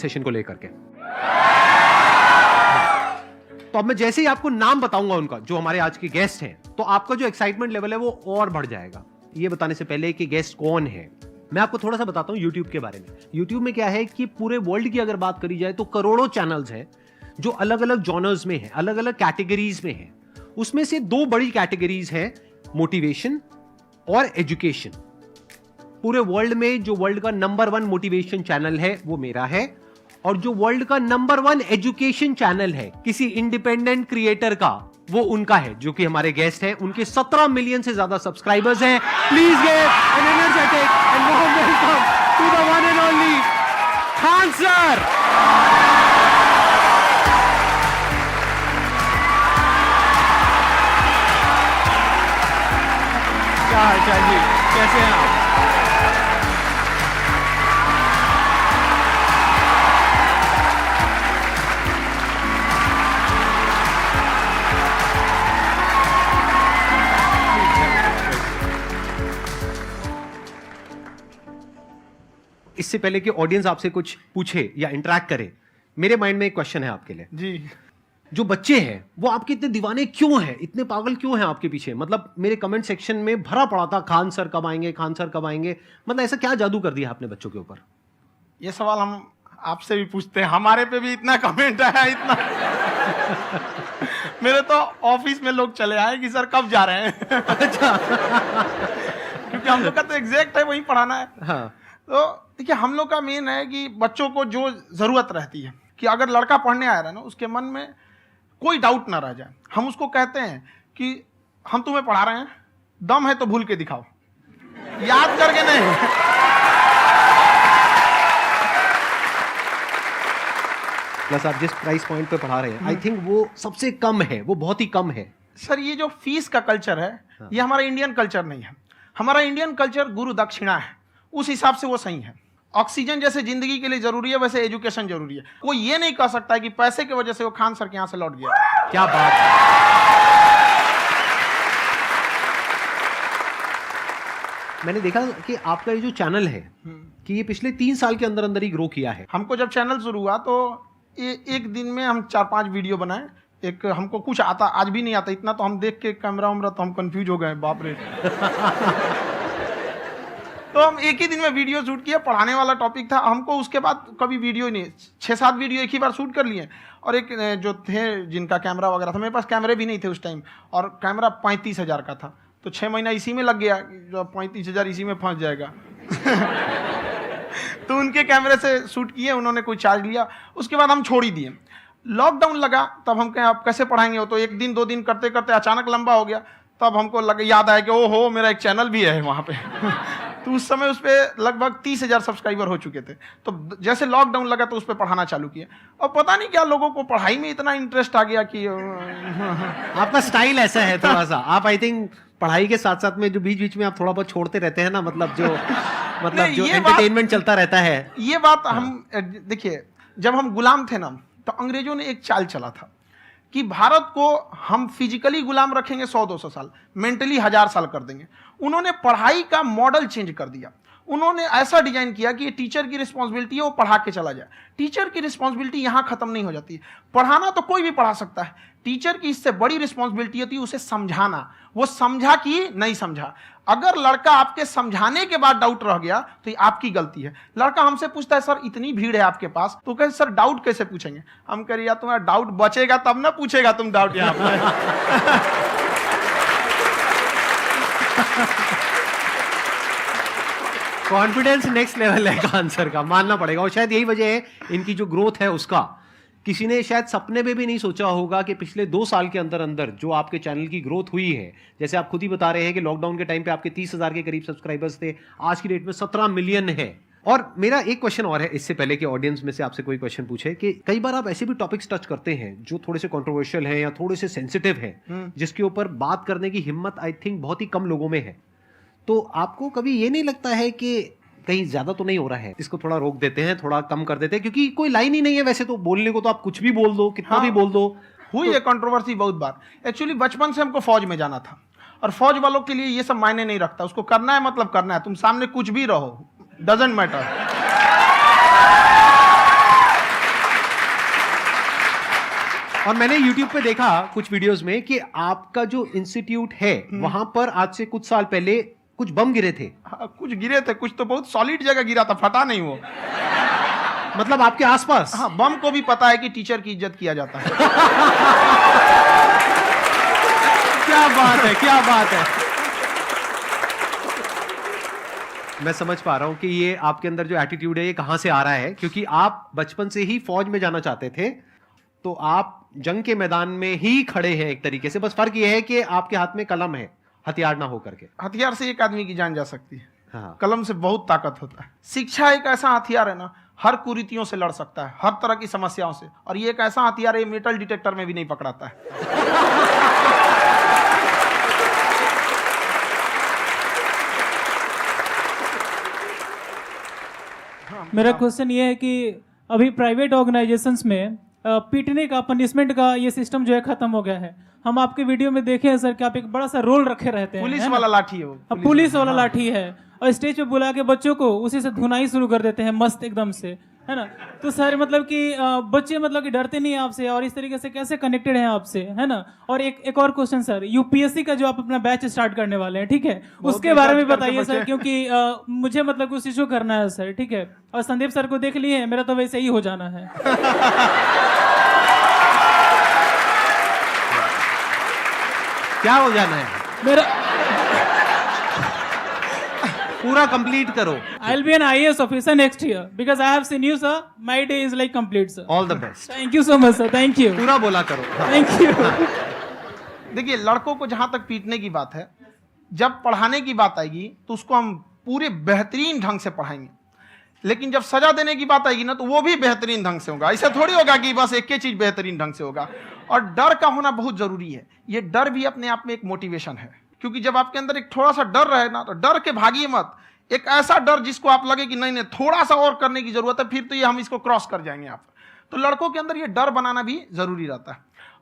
Session को लेकर के। तो अब मैं जैसे ही आपको नाम बताऊंगा उनका, जो हमारे आज के गेस्ट हैं, तो आपका जो एक्साइटमेंट लेवल है वो और बढ़ जाएगा। ये बताने से पहले कि गेस्ट कौन है, मैं आपको थोड़ा सा बताता हूं YouTube के बारे में। YouTube में क्या है कि पूरे वर्ल्ड की अगर बात करी जाए तो करोड़ों चैनल्स हैं जो अलग अलग जॉनर्स में हैं, अलग अलग कैटेगरीज में हैं। उसमें से दो बड़ी कैटेगरीज हैं, मोटिवेशन और एजुकेशन। पूरे वर्ल्ड में जो वर्ल्ड का नंबर 1 मोटिवेशन चैनल है वो मेरा है, और जो वर्ल्ड का नंबर 1 एजुकेशन चैनल है किसी इंडिपेंडेंट क्रिएटर का, वो उनका है, जो कि हमारे गेस्ट हैं। उनके 17 मिलियन से ज्यादा सब्सक्राइबर्स हैं। Please give an energetic and warm welcome to the one and only Khan sir. क्या हाल चाल जी, कैसे हैं आप? इससे पहले कि ऑडियंस आपसे कुछ पूछे या इंटरेक्ट करे, मेरे माइंड में एक क्वेश्चन है आपके लिए जी। जो बच्चे हैं वो आपके इतने दीवाने क्यों हैं, इतने पागल क्यों हैं आपके पीछे? मतलब मेरे कमेंट सेक्शन में भरा पड़ा था, खान सर कब आएंगे, खान सर कब आएंगे। मतलब ऐसा क्या जादू कर दिया आपने बच्चों के ऊपर? ये सवाल हम आपसे भी पूछते हैं, हमारे पे भी इतना कमेंट आया, इतना मेरे तो ऑफिस में लोग चले आए कि सर कब जा रहे हैं। अच्छा। क्योंकि हम लोग का तो एग्जैक्ट है, वही पढ़ाना है। हाँ। तो देखिए, हम लोग का मेन है कि बच्चों को जो जरूरत रहती है कि अगर लड़का पढ़ने आ रहा है ना, उसके मन में कोई डाउट ना रह जाए। हम उसको कहते हैं कि हम तुम्हें पढ़ा रहे हैं, दम है तो भूल के दिखाओ, याद करके नहीं। प्लस आप जिस प्राइस पॉइंट पे पढ़ा रहे हैं, आई थिंक वो सबसे कम है, वो बहुत ही कम है। सर ये जो फीस का कल्चर है, ये हमारा इंडियन कल्चर नहीं है। हमारा इंडियन कल्चर गुरु दक्षिणा है, उस हिसाब से वो सही है। ऑक्सीजन जैसे जिंदगी के लिए जरूरी है, वैसे एजुकेशन जरूरी है। कोई ये नहीं कह सकता है कि पैसे की वजह से वो खान सर के यहां से लौट गया। क्या बात है। मैंने देखा कि आपका ये जो चैनल है कि ये पिछले 3 साल के अंदर अंदर ही ग्रो किया है। हमको जब चैनल शुरू हुआ तो एक दिन में हम 4-5 वीडियो बनाए। एक हमको कुछ आता, आज भी नहीं आता इतना, तो हम देख के कैमरा उमरा तो हम कंफ्यूज हो गए, बाप रे। तो हम एक ही दिन में वीडियो शूट किया, पढ़ाने वाला टॉपिक था। हमको उसके बाद कभी वीडियो नहीं, 6-7 वीडियो एक ही बार शूट कर लिए। और एक जो थे जिनका कैमरा वगैरह था, मेरे पास कैमरे भी नहीं थे उस टाइम, और कैमरा 35,000 का था। तो 6 महीना इसी में लग गया, जो 35,000 इसी में फंस जाएगा। तो उनके कैमरे से शूट किए, उन्होंने कोई चार्ज लिया, उसके बाद हम छोड़ ही दिए। लॉकडाउन लगा, तब हम कहें आप कैसे पढ़ाएंगे? वो तो 1 दिन 2 दिन करते करते अचानक लंबा हो गया। तब हमको याद आया कि ओहो, मेरा एक चैनल भी है वहाँ पे। तो उस समय उस पर लगभग 30,000 सब्सक्राइबर हो चुके थे। तो जैसे लॉकडाउन लगा तो उस पर पढ़ाना चालू किया, और पता नहीं क्या लोगों को पढ़ाई में इतना इंटरेस्ट आ गया कि आपका स्टाइल ऐसा है थोड़ा सा, आप आई थिंक पढ़ाई के साथ साथ में जो बीच बीच में आप थोड़ा बहुत छोड़ते रहते हैं ना, मतलब जो एंटरटेनमेंट चलता रहता है। ये बात हम देखिए, जब हम गुलाम थे ना, तो अंग्रेजों ने एक चाल चला था कि भारत को हम फिजिकली गुलाम रखेंगे 100-200 साल, मेंटली 1000 साल कर देंगे। उन्होंने पढ़ाई का मॉडल चेंज कर दिया। उन्होंने ऐसा डिजाइन किया कि टीचर की रिस्पॉन्सिबिलिटी है वो पढ़ा के चला जाए। टीचर की रिस्पॉन्सिबिलिटी यहाँ खत्म नहीं हो जाती है। पढ़ाना तो कोई भी पढ़ा सकता है, टीचर की इससे बड़ी रिस्पॉन्सिबिलिटी होती है उसे समझाना। वो समझा कि नहीं समझा। अगर लड़का आपके समझाने के बाद डाउट रह गया तो ये आपकी गलती है। लड़का हमसे पूछता है सर इतनी भीड़ है आपके पास, तो कहे सर डाउट कैसे पूछेंगे? हम कह रहे यार तुम्हारा डाउट बचेगा तब ना पूछेगा तुम डाउट यहाँ पे। कॉन्फिडेंस नेक्स्ट लेवल है खान सर का, मानना पड़ेगा। और शायद यही वजह है इनकी जो ग्रोथ है उसका। किसी ने शायद सपने में भी नहीं सोचा होगा कि पिछले 2 साल के अंदर अंदर जो आपके चैनल की ग्रोथ हुई है, जैसे आप खुद ही बता रहे हैं कि लॉकडाउन के टाइम पे आपके 30,000 के करीब सब्सक्राइबर्स थे, आज की डेट में 17 मिलियन है। और मेरा एक क्वेश्चन और है, इससे पहले कि ऑडियंस में से आपसे कोई क्वेश्चन पूछे, कि कई बार आप ऐसे भी टॉपिक्स टच करते हैं जो थोड़े से कंट्रोवर्शियल हैं या थोड़े से सेंसिटिव हैं, जिसके ऊपर बात करने की हिम्मत आई थिंक बहुत ही कम लोगों में है। तो आपको कभी ये नहीं लगता है कि कहीं ज्यादा तो नहीं हो रहा है, इसको थोड़ा रोक देते हैं, थोड़ा कम कर देते हैं? क्योंकि कोई लाइन ही नहीं है वैसे तो बोलने को, तो आप कुछ भी बोल दो, कितना भी बोल दो। हुई है कंट्रोवर्सी बहुत बार। एक्चुअली बचपन से हमको फौज में जाना था, और फौज वालों के लिए ये सब मायने नहीं रखता। उसको करना है मतलब करना है, तुम सामने कुछ भी रहो, डजंट मैटर। और मैंने YouTube पे देखा कुछ वीडियोस में कि आपका जो इंस्टीट्यूट है वहां पर आज से कुछ साल पहले कुछ बम गिरे थे। हाँ, कुछ गिरे थे, कुछ तो बहुत सॉलिड जगह गिरा था, फटा नहीं वो। मतलब आपके आसपास। हाँ, बम को भी पता है कि टीचर की इज्जत किया जाता है। क्या बात है, क्या बात है। मैं समझ पा रहा हूं कि ये आपके अंदर जो एटीट्यूड है ये कहां से आ रहा है, क्योंकि आप बचपन से ही फौज में जाना चाहते थे, तो आप जंग के मैदान में ही खड़े हैं एक तरीके से। बस फर्क ये है कि आपके हाथ में कलम है, हथियार ना हो करके। हथियार से एक आदमी की जान जा सकती है, हाँ। कलम से बहुत ताकत होता है। शिक्षा एक ऐसा हथियार है ना, हर कुरीतियों से लड़ सकता है, हर तरह की समस्याओं से। और ये एक ऐसा हथियार है, मेटल डिटेक्टर में भी नहीं पकड़ाता है। मेरा क्वेश्चन ये है कि अभी प्राइवेट ऑर्गेनाइजेशंस में पीटने का, पनिशमेंट का ये सिस्टम जो है खत्म हो गया है। हम आपके वीडियो में देखे हैं सर कि आप एक बड़ा सा रोल रखे रहते हैं, पुलिस है ना? वाला लाठी है वो, पुलिस वाला लाठी है, और स्टेज पे बुला के बच्चों को उसी से धुनाई शुरू कर देते हैं मस्त एकदम से, है ना? तो सर मतलब कि बच्चे मतलब कि डरते नहीं हैं आपसे, और इस तरीके से कैसे कनेक्टेड हैं आपसे, है ना? और एक और क्वेश्चन सर, यूपीएससी का जो आप अपना बैच स्टार्ट करने वाले हैं, ठीक है, उसके बारे में बताइए सर, क्योंकि मुझे मतलब कुछ इशू करना है सर, ठीक है? और संदीप सर को देख लिए, मेरा तो वैसे ही हो जाना है। क्या हो जाना है? मेरा पूरा कंप्लीट करो। I'll be an IAS officer next year because I have seen you, sir. My day is like complete, sir. All the best. Thank you so much, sir. Thank you. पूरा बोला करो। हाँ। Thank you. देखिए, लड़कों को जहां तक पीटने की बात है, जब पढ़ाने की बात आएगी तो उसको हम पूरे बेहतरीन ढंग से पढ़ाएंगे। लेकिन जब सजा देने की बात आएगी ना, तो वो भी बेहतरीन ढंग से होगा। ऐसा थोड़ी होगा कि बस एक ही चीज बेहतरीन ढंग से होगा। और डर का होना बहुत जरूरी है। ये डर भी अपने आप में एक मोटिवेशन है, क्योंकि जब आपके अंदर एक थोड़ा सा डर रहे ना, तो डर के भागिए मत। एक ऐसा डर जिसको आप लगे कि नहीं नहीं थोड़ा सा और करने की जरूरत है, फिर तो ये हम इसको क्रॉस कर जाएंगे यहाँ पर। तो लड़कों के अंदर ये डर बनाना भी जरूरी रहता है।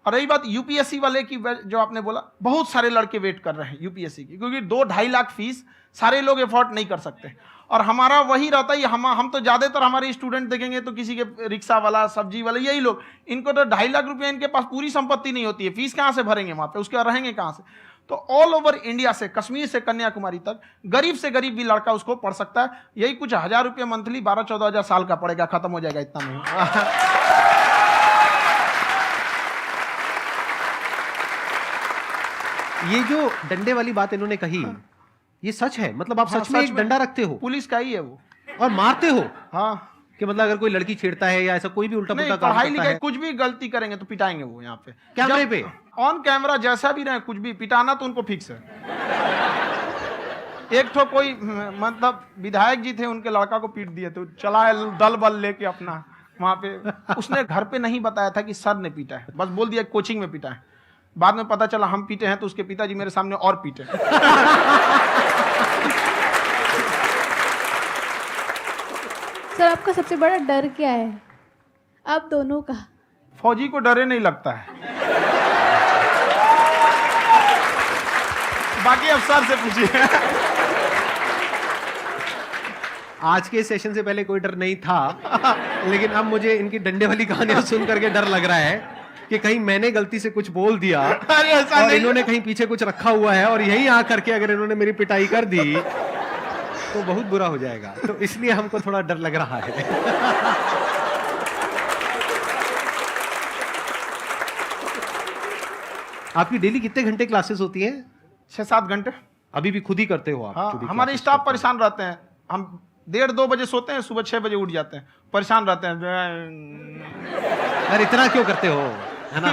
और रही बात यूपीएससी वाले की, जो आपने बोला, बहुत सारे लड़के वेट कर रहे हैं यूपीएससी की, क्योंकि 2-2.5 लाख फीस सारे लोग एफोर्ड नहीं कर सकते। और हमारा वही रहता है, हम तो ज्यादातर हमारे स्टूडेंट देखेंगे तो किसी के रिक्शा वाला, सब्जी वाला, यही लोग, इनको तो 2.5 लाख रुपया, इनके पास पूरी संपत्ति नहीं होती है, फीस कहाँ से भरेंगे वहां पे, उसके बाद रहेंगे कहाँ से? तो ऑल ओवर इंडिया से, कश्मीर से कन्याकुमारी तक, गरीब से गरीब भी लड़का उसको पढ़ सकता है। यही कुछ 1000 रुपया मंथली, 12-14 हजार साल का पड़ेगा, खत्म हो जाएगा इतना में। ये जो डंडे वाली बात इन्होंने कही, ये सच है? मतलब आप सच में एक डंडा रखते हो? पुलिस का ही है वो। और मारते हो? हाँ, कि मतलब अगर कोई लड़की छेड़ता है या ऐसा कोई भी उल्टा नहीं, पुल्टा काम पढ़ाई करता लिखाई है, कुछ भी गलती करेंगे तो पिटाएंगे वो यहाँ पे, कैमरे पे, ऑन कैमरा, जैसा भी रहे, कुछ भी पिटाना तो उनको फिक्स है। एक तो कोई मतलब विधायक जी थे, उनके लड़का को पीट दिए, तो चला दल बल लेके अपना वहां पे। उसने घर पे नहीं बताया था कि सर ने पीटा है, बस बोल दिया कोचिंग में पीटा है। बाद में पता चला हम पीटे हैं, तो उसके पिताजी मेरे सामने और पीटे। सर आपका सबसे बड़ा डर क्या है, आप दोनों का? फौजी को डरे नहीं लगता है, बाकी अफसर से पूछिए। आज के सेशन से पहले कोई डर नहीं था, लेकिन अब मुझे इनकी डंडे वाली कहानियां सुन करके डर लग रहा है कि कहीं मैंने गलती से कुछ बोल दिया अरे ऐसा और नहीं, इन्होंने कहीं पीछे कुछ रखा हुआ है, और यहीं आ करके अगर इन्होंने मेरी पिटाई कर दी तो बहुत बुरा हो जाएगा। तो इसलिए हमको थोड़ा डर लग रहा है। आपकी डेली कितने घंटे क्लासेस होती हैं? 6-7 घंटे। अभी भी खुद ही करते हो आप? हाँ, खुद ही हमारे classes स्टाफ करते हो? परेशान रहते हैं। हम 1:30-2 बजे सोते हैं, सुबह 6 बजे उठ जाते हैं, परेशान रहते हैं। यार इतना क्यों करते हो, है ना?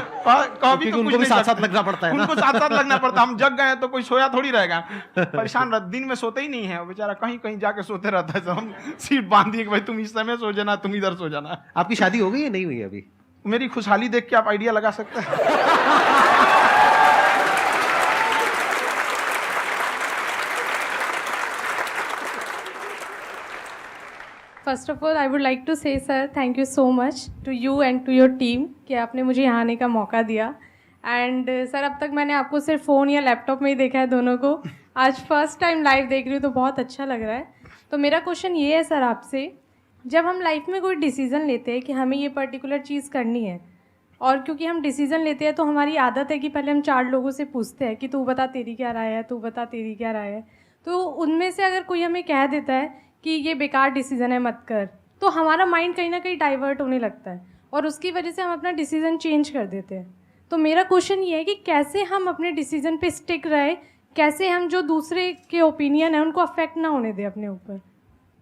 कभी तो उनको भी साथ साथ लगना पड़ता है ना? उनको साथ साथ लगना पड़ता है। हम जग गए हैं तो कोई सोया थोड़ी रहेगा, परेशान रहता, दिन में सोते ही नहीं है बेचारा, कहीं कहीं जाके सोते रहता है। हम सीट बांध दिए कि भाई तुम इस समय सो जाना, तुम इधर सो जाना। आपकी शादी हो गई या नहीं हुई अभी? मेरी खुशहाली देख के आप आइडिया लगा सकते हैं। First of all I would like to say sir thank you so much to you and to your team कि आपने मुझे यहाँ आने का मौका दिया। एंड सर अब तक मैंने आपको सिर्फ फ़ोन या लैपटॉप में ही देखा है दोनों को, आज फर्स्ट टाइम लाइव देख रही हूँ तो बहुत अच्छा लग रहा है। तो मेरा क्वेश्चन ये है सर आपसे, जब हम लाइफ में कोई डिसीज़न लेते हैं कि हमें ये पर्टिकुलर चीज़ करनी है और क्योंकि हम डिसीज़न लेते हैं तो हमारी आदत है कि पहले हम 4 लोगों से पूछते हैं कि तू बता तेरी क्या राय है, तू बता तेरी क्या राय है। तो उनमें से अगर कोई हमें कह देता है कि ये बेकार डिसीज़न है मत कर, तो हमारा माइंड कहीं ना कहीं डाइवर्ट होने लगता है और उसकी वजह से हम अपना डिसीज़न चेंज कर देते हैं। तो मेरा क्वेश्चन ये है कि कैसे हम अपने डिसीज़न पे स्टिक रहे, कैसे हम जो दूसरे के ओपिनियन है उनको अफेक्ट ना होने दें अपने ऊपर।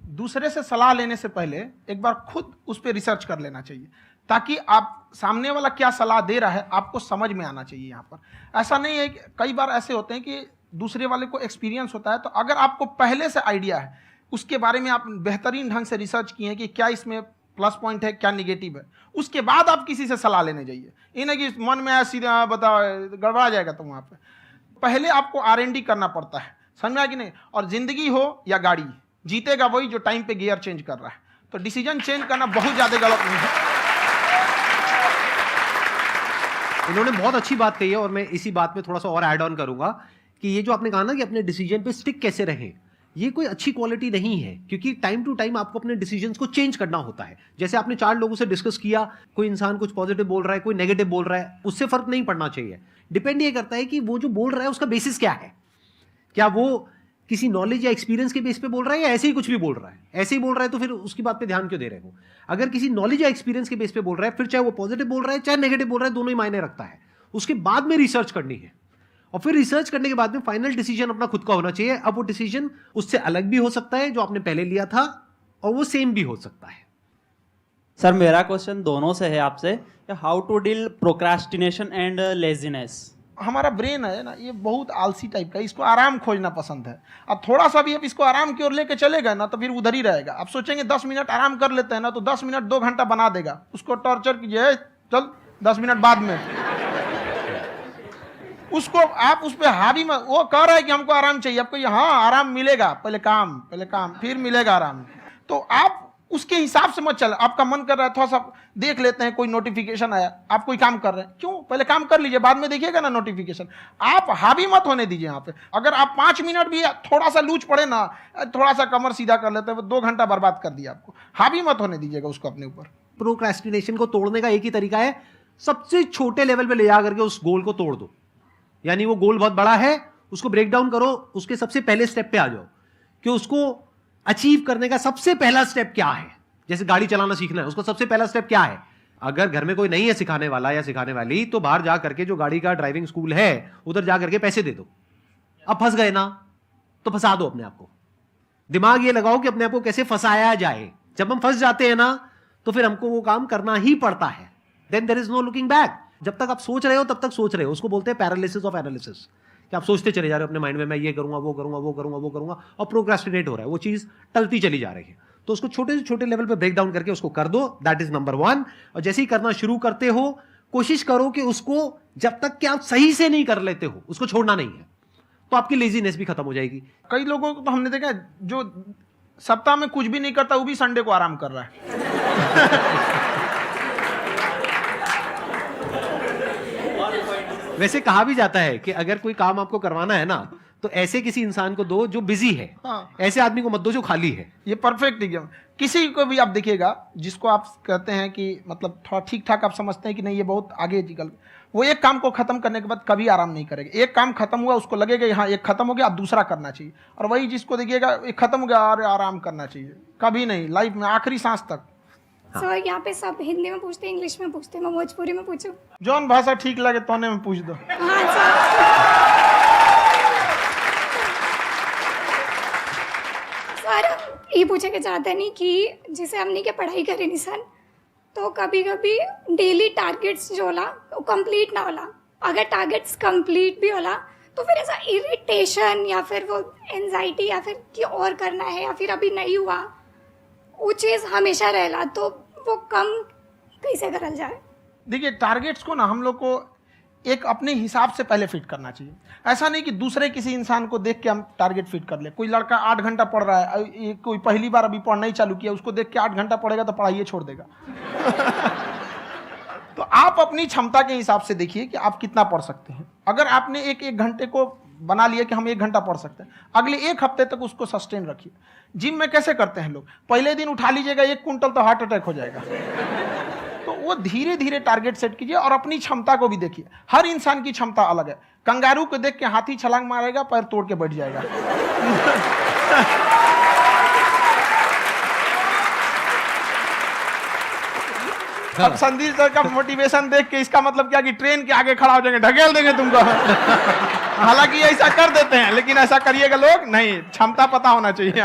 दूसरे से सलाह लेने से पहले एक बार खुद उस पर रिसर्च कर लेना चाहिए, ताकि आप सामने वाला क्या सलाह दे रहा है आपको समझ में आना चाहिए। यहाँ पर ऐसा नहीं है कि कई बार ऐसे होते हैं कि दूसरे वाले को एक्सपीरियंस होता है, तो अगर आपको पहले से आइडिया है, उसके बारे में आप बेहतरीन ढंग से रिसर्च किए हैं कि क्या इसमें प्लस पॉइंट है क्या निगेटिव है, उसके बाद आप किसी से सलाह लेने जाइए। ये नहीं कि मन में आया सीधे बताओ गड़बड़ा जाएगा। तो वहाँ पे पहले आपको R&D करना पड़ता है, समझ में आया कि नहीं। और जिंदगी हो या गाड़ी, जीतेगा वही जो टाइम पे गियर चेंज कर रहा है। तो डिसीजन चेंज करना बहुत ज़्यादा गलत नहीं है। इन्होंने बहुत अच्छी बात कही है और मैं इसी बात में थोड़ा सा और ऐड ऑन करूंगा कि ये जो आपने कहा ना कि अपने डिसीजन पे स्टिक कैसे रहें, ये कोई अच्छी क्वालिटी नहीं है, क्योंकि टाइम टू टाइम आपको अपने डिसीजंस को चेंज करना होता है। जैसे आपने 4 लोगों से डिस्कस किया, कोई इंसान कुछ पॉजिटिव बोल रहा है, कोई नेगेटिव बोल रहा है, उससे फर्क नहीं पड़ना चाहिए। डिपेंड ये करता है कि वो जो बोल रहा है उसका बेसिस क्या है, क्या वो किसी नॉलेज या एक्सपीरियंस के बेस पे बोल रहा है या ऐसे ही कुछ भी बोल रहा है। ऐसे ही बोल रहा है तो फिर उसकी बात पे ध्यान क्यों दे रहे हो। अगर किसी नॉलेज या एक्सपीरियंस के बेस पे बोल रहा है, फिर चाहे वो पॉजिटिव बोल रहा है चाहे नेगेटिव बोल रहा है, दोनों ही मायने रखता है। उसके बाद में रिसर्च करनी है और फिर रिसर्च करने के बाद में फाइनल डिसीजन अपना खुद का होना चाहिए। अब वो डिसीजन उससे अलग भी हो सकता है जो आपने पहले लिया था, और वो सेम भी हो सकता है। सर मेरा क्वेश्चन दोनों से है आपसे, how to deal procrastination and laziness. हमारा ब्रेन है ना, ये बहुत आलसी टाइप का, इसको आराम खोजना पसंद है। अब थोड़ा सा भी आप इसको आराम की ओर लेके चले गए ना तो फिर उधर ही रहेगा। आप सोचेंगे 10 मिनट आराम कर लेते हैं ना, तो 10 मिनट 2 घंटा बना देगा। उसको टॉर्चर कीजिए, चल 10 मिनट बाद में। उसको आप उस पर हावी में, वो कह रहा है कि हमको आराम चाहिए, आपको हाँ आराम मिलेगा, पहले काम फिर मिलेगा आराम। तो आप उसके हिसाब से मत चल। आपका मन कर रहा है थोड़ा सा देख लेते हैं, कोई नोटिफिकेशन आया, आप कोई काम कर रहे हैं, क्यों पहले काम कर लीजिए, बाद में देखिएगा ना नोटिफिकेशन। आप हावी मत होने दीजिए यहाँ पे। अगर आप 5 मिनट भी थोड़ा सा लूज पड़े ना, थोड़ा सा कमर सीधा कर लेते हैं, 2 घंटा बर्बाद कर दिया आपको। हावी मत होने दीजिएगा उसको अपने ऊपर। प्रोक्रेस्टिनेशन को तोड़ने का एक ही तरीका है, सबसे छोटे लेवल पे ले जा करके उस गोल को तोड़ दो। यानी वो गोल बहुत बड़ा है, उसको ब्रेक डाउन करो, उसके सबसे पहले स्टेप पे आ जाओ कि उसको अचीव करने का सबसे पहला स्टेप क्या है। जैसे गाड़ी चलाना सीखना है, उसको सबसे पहला स्टेप क्या है। अगर घर में कोई नहीं है सिखाने वाला या सिखाने वाली, तो बाहर जा करके जो गाड़ी का ड्राइविंग स्कूल है उधर जा करके पैसे दे दो। अब फंस गए ना तो फंसा दो अपने आप को। दिमाग ये लगाओ कि अपने आप को कैसे फंसाया जाए। जब हम फंस जाते हैं ना तो फिर हमको वो काम करना ही पड़ता है। Then there is no looking back. जब तक आप सोच रहे हो तब तक सोच रहे हो, उसको बोलते हैं पैरालिसिस ऑफ एनालिसिस, कि आप सोचते चले जा रहे हो अपने माइंड में, मैं ये करूंगा वो करूंगा वो करूंगा वो करूंगा, और प्रोक्रेस्टिनेट हो रहा है, वो चीज टलती चली जा रही है। तो उसको छोटे से छोटे लेवल पे ब्रेक डाउन करके उसको कर दो, दैट इज नंबर 1। और जैसे ही करना शुरू करते हो, कोशिश करो कि उसको जब तक कि आप सही से नहीं कर लेते हो उसको छोड़ना नहीं है, तो आपकी लेजीनेस भी खत्म हो जाएगी। कई लोगों को तो हमने देखा है, जो सप्ताह में कुछ भी नहीं करता वो भी संडे को आराम कर रहा है। वैसे कहा भी जाता है कि अगर कोई काम आपको करवाना है ना तो ऐसे किसी इंसान को दो जो बिजी है। हाँ। ऐसे आदमी को मत दो जो खाली है। ये परफेक्ट एग्जाम। किसी को भी आप देखिएगा जिसको आप कहते हैं कि मतलब थोड़ा ठीक ठाक आप समझते हैं कि नहीं ये बहुत आगे निकल, वो एक काम को खत्म करने के बाद कभी आराम नहीं करेगा। एक काम खत्म हुआ उसको लगेगा हाँ एक खत्म हो गया, अब दूसरा करना चाहिए। और वही जिसको देखिएगा एक खत्म हो गया और आराम करना चाहिए, कभी नहीं, लाइफ में आखिरी सांस तक। सर यहाँ पे सब हिंदी में पूछते हैं, इंग्लिश में पूछते हैं, मैं भोजपुरी में पूछूं? जौन भाषा ठीक लगे तोने में पूछ दो। हाँ सर। सर ये पूछे के चाहते नहीं कि जैसे हमने के पढ़ाई करी नहीं सर, तो कभी कभी डेली टारगेट्स जो होला वो कंप्लीट ना होला। अगर टारगेट्स कंप्लीट भी होला तो फिर ऐसा इरिटेशन या फिर वो एंजाइटी या फिर कि और करना है या फिर अभी नहीं हुआ, वो चीज़ हमेशा रहेला। तो वो कम कैसे करल जाए? देखिए टारगेट्स को ना हम लोग को एक अपने हिसाब से पहले फिट करना चाहिए। ऐसा नहीं कि दूसरे किसी इंसान को देख के हम टारगेट फिट कर ले। कोई लड़का 8 घंटा पढ़ रहा है, कोई पहली बार अभी पढ़ना ही चालू किया, उसको देख के 8 घंटा पढ़ेगा तो पढ़ाइए छोड़ देगा। तो आप अपनी क्षमता के हिसाब से देखिए कि आप कितना पढ़ सकते हैं। अगर आपने एक घंटे को बना लिया कि हम 1 घंटा पढ़ सकते हैं, अगले 1 हफ्ते तक उसको सस्टेन रखिए। जिम में कैसे करते हैं लोग, पहले दिन उठा लीजिएगा 1 कुंटल तो हार्ट अटैक हो जाएगा। तो वो धीरे धीरे टारगेट सेट कीजिए और अपनी क्षमता को भी देखिए। हर इंसान की क्षमता अलग है। कंगारू को देख के हाथी छलांग मारेगा, पैर तोड़ के बैठ जाएगा। अब संदीप सर का मोटिवेशन देख के इसका मतलब क्या कि ट्रेन के आगे खड़ा हो जाएंगे, ढकेल देंगे तुमको। हालांकि ऐसा कर देते हैं, लेकिन ऐसा करिएगा लोग नहीं, क्षमता पता होना चाहिए।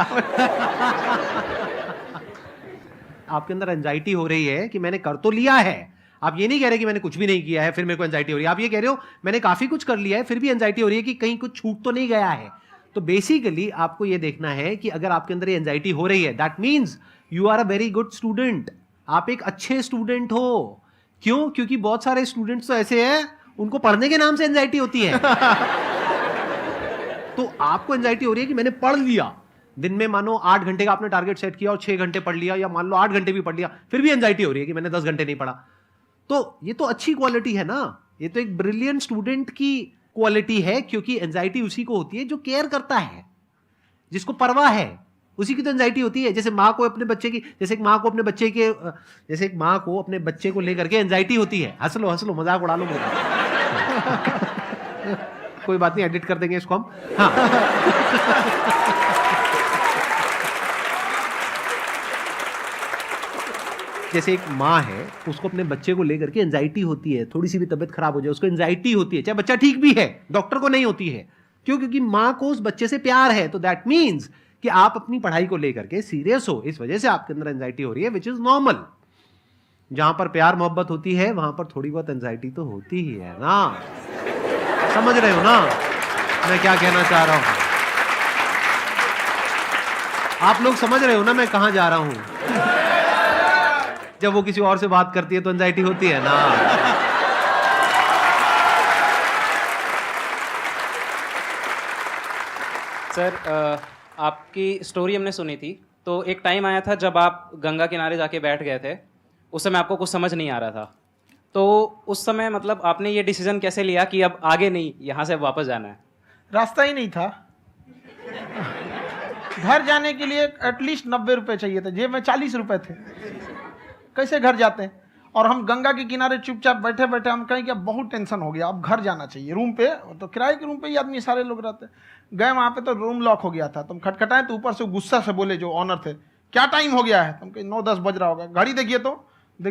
आपके अंदर एंजाइटी हो रही है कि मैंने कर तो लिया है। आप ये नहीं कह रहे कि मैंने कुछ भी नहीं किया है फिर मेरे को एंजाइटी हो रही है। आप ये कह रहे हो मैंने काफी कुछ कर लिया है फिर भी एंजाइटी हो रही है कि कहीं कुछ छूट तो नहीं गया है। तो बेसिकली आपको ये देखना है कि अगर आपके अंदर ये एंजाइटी हो रही है, that means you are a very good student. आप एक अच्छे स्टूडेंट हो। क्यों? क्योंकि बहुत सारे स्टूडेंट्स तो ऐसे हैं उनको पढ़ने के नाम से एंजाइटी होती है। तो आपको एंजाइटी हो रही है कि मैंने पढ़ लिया, दिन में मानो 8 घंटे का आपने टारगेट सेट किया और 6 घंटे पढ़ लिया, या मान लो 8 घंटे भी पढ़ लिया, फिर भी एंजाइटी हो रही है कि मैंने 10 घंटे नहीं पढ़ा। तो ये तो अच्छी क्वालिटी है ना, ये तो एक ब्रिलियंट स्टूडेंट की क्वालिटी है। क्योंकि एंजाइटी उसी को होती है जो केयर करता है, जिसको परवाह है, उसी की तो एंजाइटी होती है। जैसे माँ को अपने बच्चे की, जैसे एक माँ को अपने बच्चे को लेकर के एंजाइटी होती है। हंस लो मजाक उड़ा लो मेरा। कोई बात नहीं, एडिट कर देंगे इसको हम। हाँ। जैसे एक माँ है, उसको अपने बच्चे को लेकर के एंजाइटी होती है, थोड़ी सी भी तबीयत खराब हो जाए उसको एंजाइटी होती है, चाहे बच्चा ठीक भी है, डॉक्टर को नहीं होती है। क्यों? क्योंकि माँ को उस बच्चे से प्यार है। तो दैट मीन्स कि आप अपनी पढ़ाई को लेकर के सीरियस हो, इस वजह से आपके अंदर एंजाइटी हो रही है, विच इज नॉर्मल। जहां पर प्यार मोहब्बत होती है वहां पर थोड़ी बहुत एंजाइटी तो होती ही है ना। समझ रहे हो ना मैं क्या कहना चाह रहा हूं? आप लोग समझ रहे हो ना मैं कहां जा रहा हूं? जब वो किसी और से बात करती है तो एंजाइटी होती है ना। सर आपकी स्टोरी हमने सुनी थी, तो एक टाइम आया था जब आप गंगा किनारे जाके बैठ गए थे। उस समय आपको कुछ समझ नहीं आ रहा था, तो उस समय मतलब आपने ये डिसीजन कैसे लिया कि अब आगे नहीं, यहाँ से वापस जाना है? रास्ता ही नहीं था। घर जाने के लिए एटलीस्ट 90 रुपए चाहिए थे, जेब में 40 रुपए थे। कैसे घर जाते हैं? और हम गंगा के किनारे चुपचाप बैठे बैठे हम कहें कि अब बहुत टेंशन हो गया, अब घर जाना चाहिए। रूम पे तो किराए के रूम पे ही आदमी सारे लोग रहते। गए वहाँ पे तो रूम लॉक हो गया था। तुम खटखटाए तो ऊपर से गुस्सा से बोले जो ऑनर थे, क्या टाइम हो गया है? तुम कहे 9-10 बज रहा होगा। घड़ी देखिए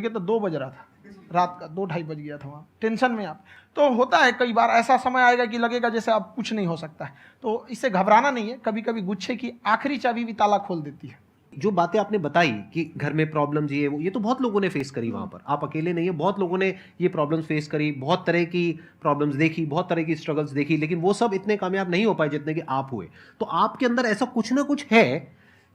तो 2 बज रहा था रात का, 2-2:30 बज गया था वहाँ। टेंशन में आप तो होता है, कई बार ऐसा समय आएगा कि लगेगा जैसे अब कुछ नहीं हो सकता है। तो इससे घबराना नहीं है। कभी कभी गुच्छे की आखिरी चाबी भी ताला खोल देती है। जो बातें आपने बताई कि घर में प्रॉब्लम्स ये तो बहुत लोगों ने फेस करी वहां पर। आप अकेले नहीं है, बहुत लोगों ने ये प्रॉब्लम्स फेस करी, बहुत तरह की प्रॉब्लम्स देखी, बहुत तरह की स्ट्रगल्स देखी, लेकिन वो सब इतने कामयाब नहीं हो पाए जितने कि आप हुए। तो आपके अंदर ऐसा कुछ ना कुछ है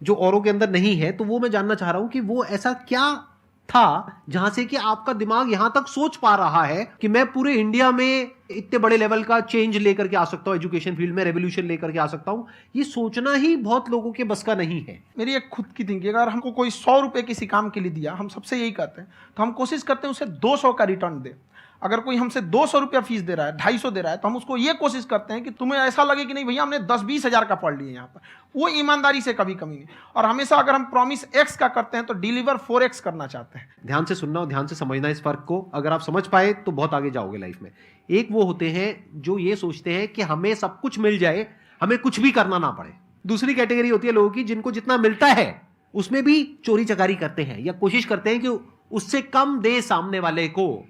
जो औरों के अंदर नहीं है। तो वो मैं जानना चाह रहा हूं कि वो ऐसा क्या था जहां से कि आपका दिमाग यहां तक सोच पा रहा है कि मैं पूरे इंडिया में इतने बड़े लेवल का चेंज लेकर के आ सकता हूं, एजुकेशन फील्ड में रेवोल्यूशन लेकर के आ सकता हूं। ये सोचना ही बहुत लोगों के बस का नहीं है। मेरी एक खुद की थिंकिंग, अगर हमको कोई 100 रुपए किसी काम के लिए दिया, हम सबसे यही कहते हैं, तो हम कोशिश करते हैं उसे 200 का रिटर्न दे। अगर कोई हमसे 200 रुपया फीस दे रहा है, 250 दे रहा है, तो हम उसको ये कोशिश करते हैं कि तुम्हें ऐसा लगे कि नहीं भैया हमने 10-20 हज़ार का पढ़ लिया यहाँ पर। वो ईमानदारी से कभी कमी नहीं। और हमेशा अगर हम प्रॉमिस X का करते हैं तो डिलीवर 4X करना चाहते हैं। ध्यान से सुनना और ध्यान से समझना इस फर्क को। अगर आप समझ पाए तो बहुत आगे जाओगे लाइफ में। एक वो होते हैं जो ये सोचते हैं कि हमें सब कुछ मिल जाए, हमें कुछ भी करना ना पड़े। दूसरी कैटेगरी होती है लोगों की जिनको जितना मिलता है उसमें भी चोरी चकारी करते हैं या कोशिश करते हैं कि उससे कम दे सामने वाले को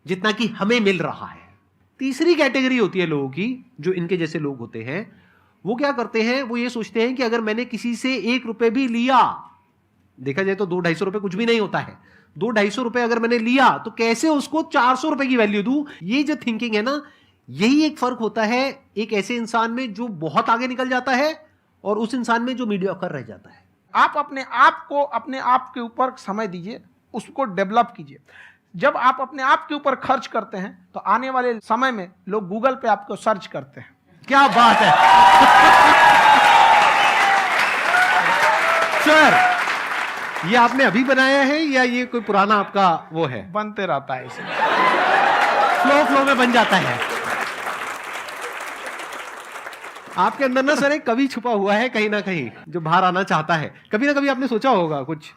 जितना कि हमें मिल रहा है। तीसरी कैटेगरी होती है लोगों की जो इनके जैसे लोग होते हैं। वो क्या करते हैं? वो ये सोचते हैं कि अगर मैंने किसी से 1 रुपए भी लिया, देखा जाए तो 200-250 रुपए कुछ भी नहीं होता है, 200-250 रुपए अगर मैंने लिया तो कैसे उसको 400 रुपए की वैल्यू दूं। ये जो थिंकिंग है ना, यही एक फर्क होता है एक ऐसे इंसान में जो बहुत आगे निकल जाता है और उस इंसान में जो मीडियोकर रह जाता है। आप अपने आप को अपने आप के ऊपर समय दीजिए, उसको डेवलप कीजिए। जब आप अपने आप के ऊपर खर्च करते हैं तो आने वाले समय में लोग गूगल पे आपको सर्च करते हैं। क्या बात है सर, ये आपने अभी बनाया है या ये कोई पुराना आपका वो है? बनते रहता है इसे, फ्लो में बन जाता है। आपके अंदर ना सर एक कवि छुपा हुआ है कहीं ना कहीं जो बाहर आना चाहता है। कभी ना कभी आपने सोचा होगा कुछ?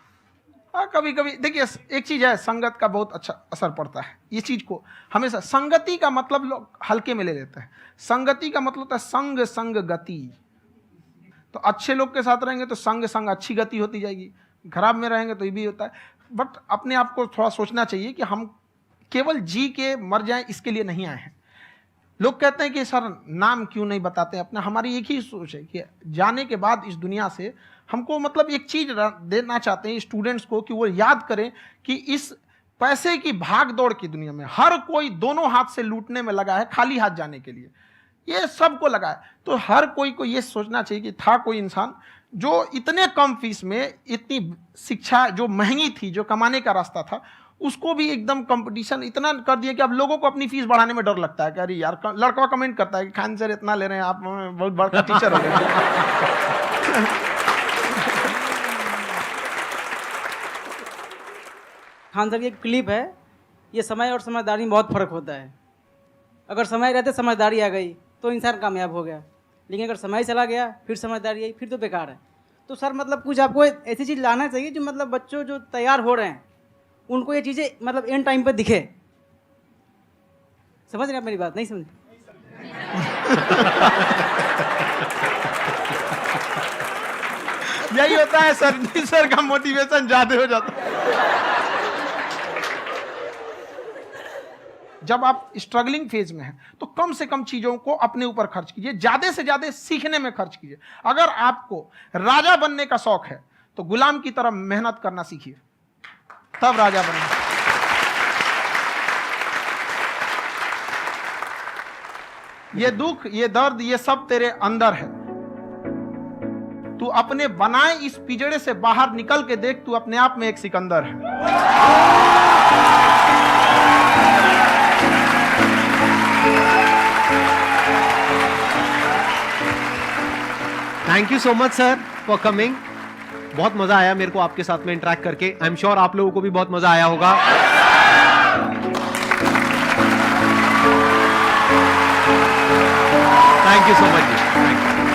कभी कभी देखिए, एक चीज है, संगत का बहुत अच्छा असर पड़ता है। ये चीज को हमेशा, संगति का मतलब लोग हल्के में ले लेते हैं। संगति का मतलब होता है संग संग गति। तो अच्छे लोग के साथ रहेंगे तो संग संग अच्छी गति होती जाएगी, खराब में रहेंगे तो ये भी होता है। बट अपने आप को थोड़ा सोचना चाहिए कि हम केवल जी के मर जाएं इसके लिए नहीं आए हैं। लोग कहते हैं कि सर नाम क्यों नहीं बताते अपना। हमारी एक ही सोच है कि जाने के बाद इस दुनिया से हमको मतलब एक चीज देना चाहते हैं स्टूडेंट्स को, कि वो याद करें कि इस पैसे की भाग दौड़ की दुनिया में हर कोई दोनों हाथ से लूटने में लगा है, खाली हाथ जाने के लिए ये सबको लगा है। तो हर कोई को ये सोचना चाहिए कि था कोई इंसान जो इतने कम फीस में इतनी शिक्षा जो महंगी थी, जो कमाने का रास्ता था, उसको भी एकदम कंपटीशन इतना कर दिया कि अब लोगों को अपनी फीस बढ़ाने में डर लगता है कि अरे यार, लड़का कमेंट करता है कि खान सर इतना ले रहे हैं, आप बहुत बड़ा टीचर हो गए। खान सर की एक क्लिप है, ये समय और समझदारी में बहुत फ़र्क होता है। अगर समय रहते समझदारी आ गई तो इंसान कामयाब हो गया, लेकिन अगर समय चला गया फिर समझदारी आई फिर तो बेकार है। तो सर मतलब कुछ आपको ऐसी चीज़ लाना चाहिए जो मतलब बच्चों जो तैयार हो रहे हैं उनको ये चीज़ें मतलब एंड टाइम पर दिखे। समझ रहे हैं आप मेरी बात? नहीं समझ? यही होता है सर, सर का मोटिवेशन ज्यादा हो जाता है। जब आप स्ट्रगलिंग फेज में हैं तो कम से कम चीजों को अपने ऊपर खर्च कीजिए, ज्यादा से ज्यादा सीखने में खर्च कीजिए। अगर आपको राजा बनने का शौक है तो गुलाम की तरह मेहनत करना सीखिए, तब राजा बनेंगे। ये दुख, ये दर्द, ये सब तेरे अंदर है। तू अपने बनाए इस पिजड़े से बाहर निकल के देख, तू अपने आप में एक सिकंदर है। Thank you so much sir for coming. बहुत मजा आया मेरे को आपके साथ में इंटरेक्ट करके। आई एम श्योर आप लोगों को भी बहुत मजा आया होगा। Thank you so much ji, thank you.